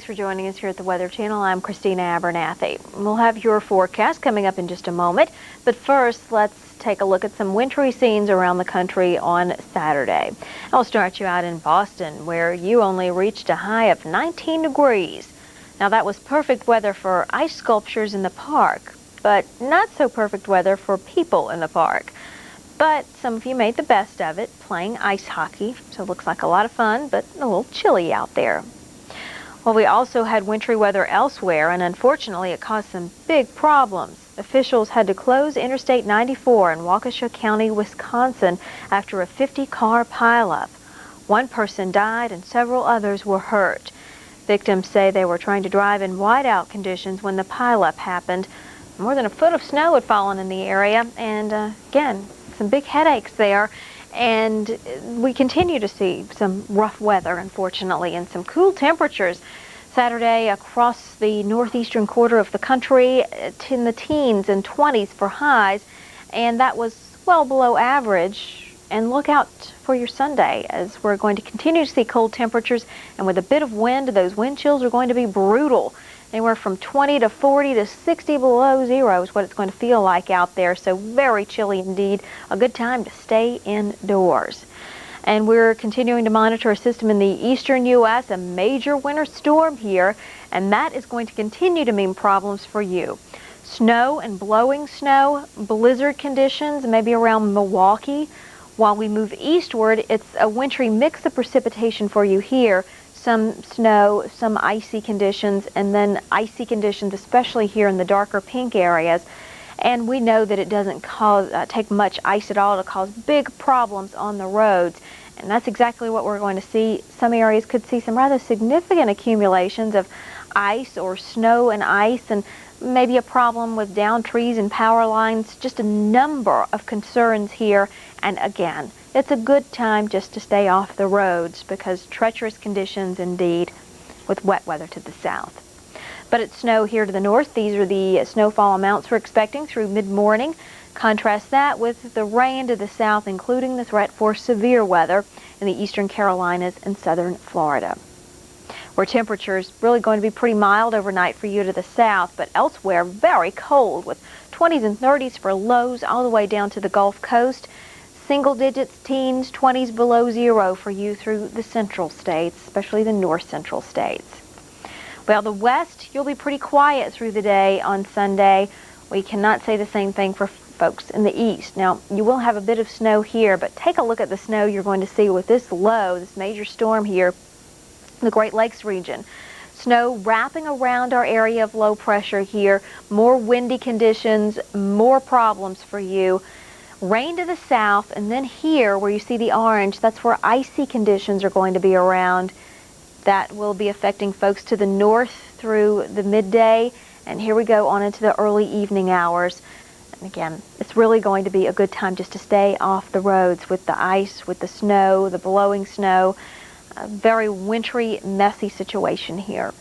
Thanks for joining us here at the Weather Channel. I'm Christina Abernathy. We'll have your forecast coming up in just a moment, but first let's take a look at some wintry scenes around the country on Saturday. I'll start you out in Boston, where you only reached a high of 19 degrees. Now that was perfect weather for ice sculptures in the park, but not so perfect weather for people in the park. But some of you made the best of it, playing ice hockey, so it looks like a lot of fun, but a little chilly out there. Well, we also had wintry weather elsewhere, and unfortunately it caused some big problems. Officials had to close Interstate 94 in Waukesha County, Wisconsin after a 50-car pileup. One person died and several others were hurt. Victims say they were trying to drive in whiteout conditions when the pileup happened. More than a foot of snow had fallen in the area, and again, some big headaches there. And we continue to see some rough weather, unfortunately, and some cool temperatures Saturday across the northeastern quarter of the country, in the teens and 20s for highs, and that was well below average. And look out for your Sunday, as we're going to continue to see cold temperatures, and with a bit of wind, those wind chills are going to be brutal. Anywhere from 20 to 40 to 60 below zero is what it's going to feel like out there, so very chilly indeed. A good time to stay indoors. And we're continuing to monitor a system in the eastern U.S., a major winter storm here, and that is going to continue to mean problems for you. Snow and blowing snow, blizzard conditions, maybe around Milwaukee. While we move eastward, it's a wintry mix of precipitation for you here. Some snow, some icy conditions, and then icy conditions, especially here in the darker pink areas. And we know that it doesn't take much ice at all to cause big problems on the roads. And that's exactly what we're going to see. Some areas could see some rather significant accumulations of ice or snow and ice, and maybe a problem with downed trees and power lines. Just a number of concerns here. And again, it's a good time just to stay off the roads, because treacherous conditions indeed with wet weather to the south. But it's snow here to the north. These are the snowfall amounts we're expecting through mid-morning. Contrast that with the rain to the south, including the threat for severe weather in the eastern Carolinas and southern Florida, where temperatures really going to be pretty mild overnight for you to the south, but elsewhere very cold, with 20s and 30s for lows all the way down to the Gulf Coast. Single digits, teens, 20s below zero for you through the central states, especially the north central states. Well, the west, you'll be pretty quiet through the day on Sunday. We cannot say the same thing for folks in the east. Now, you will have a bit of snow here, but take a look at the snow you're going to see with this low, this major storm here in the Great Lakes region. Snow wrapping around our area of low pressure here, more windy conditions, more problems for you. Rain to the south, and then here where you see the orange, that's where icy conditions are going to be around. That will be affecting folks to the north through the midday, and here we go on into the early evening hours. And again, it's really going to be a good time just to stay off the roads with the ice, with the snow, the blowing snow. A very wintry, messy situation here.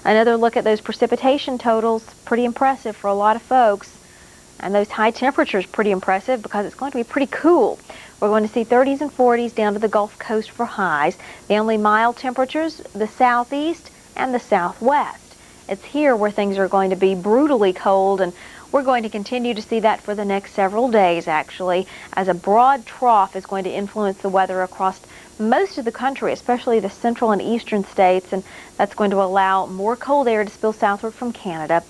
Another look at those precipitation totals, pretty impressive for a lot of folks. And those high temperatures pretty impressive because it's going to be pretty cool. We're going to see 30s and 40s down to the Gulf Coast for highs. The only mild temperatures, the southeast and the southwest. It's here where things are going to be brutally cold, and we're going to continue to see that for the next several days, actually, as a broad trough is going to influence the weather across most of the country, especially the central and eastern states, and that's going to allow more cold air to spill southward from Canada.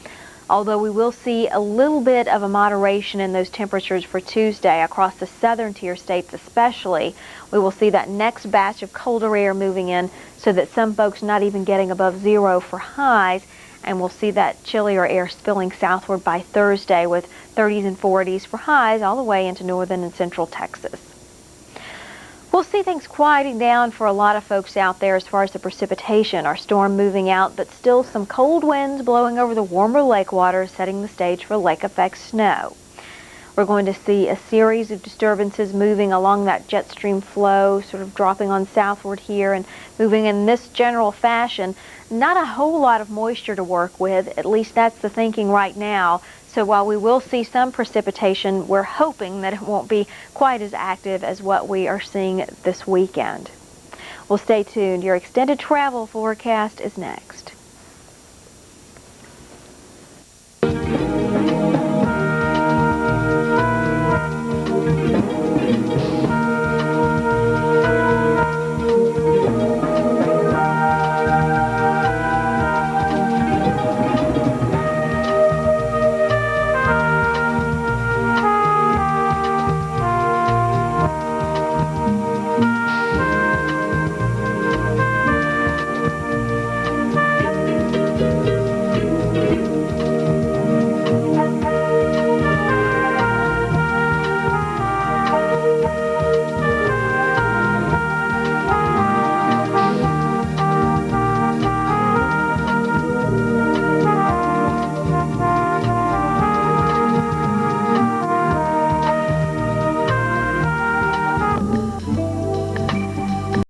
Although we will see a little bit of a moderation in those temperatures for Tuesday across the southern tier states especially. We will see that next batch of colder air moving in, so that some folks not even getting above zero for highs, and we'll see that chillier air spilling southward by Thursday with 30s and 40s for highs all the way into northern and central Texas. We'll see things quieting down for a lot of folks out there as far as the precipitation. Our storm moving out, but still some cold winds blowing over the warmer lake water, setting the stage for lake effect snow. We're going to see a series of disturbances moving along that jet stream flow, sort of dropping on southward here and moving in this general fashion. Not a whole lot of moisture to work with, at least that's the thinking right now. So while we will see some precipitation, we're hoping that it won't be quite as active as what we are seeing this weekend. Well, stay tuned. Your extended travel forecast is next.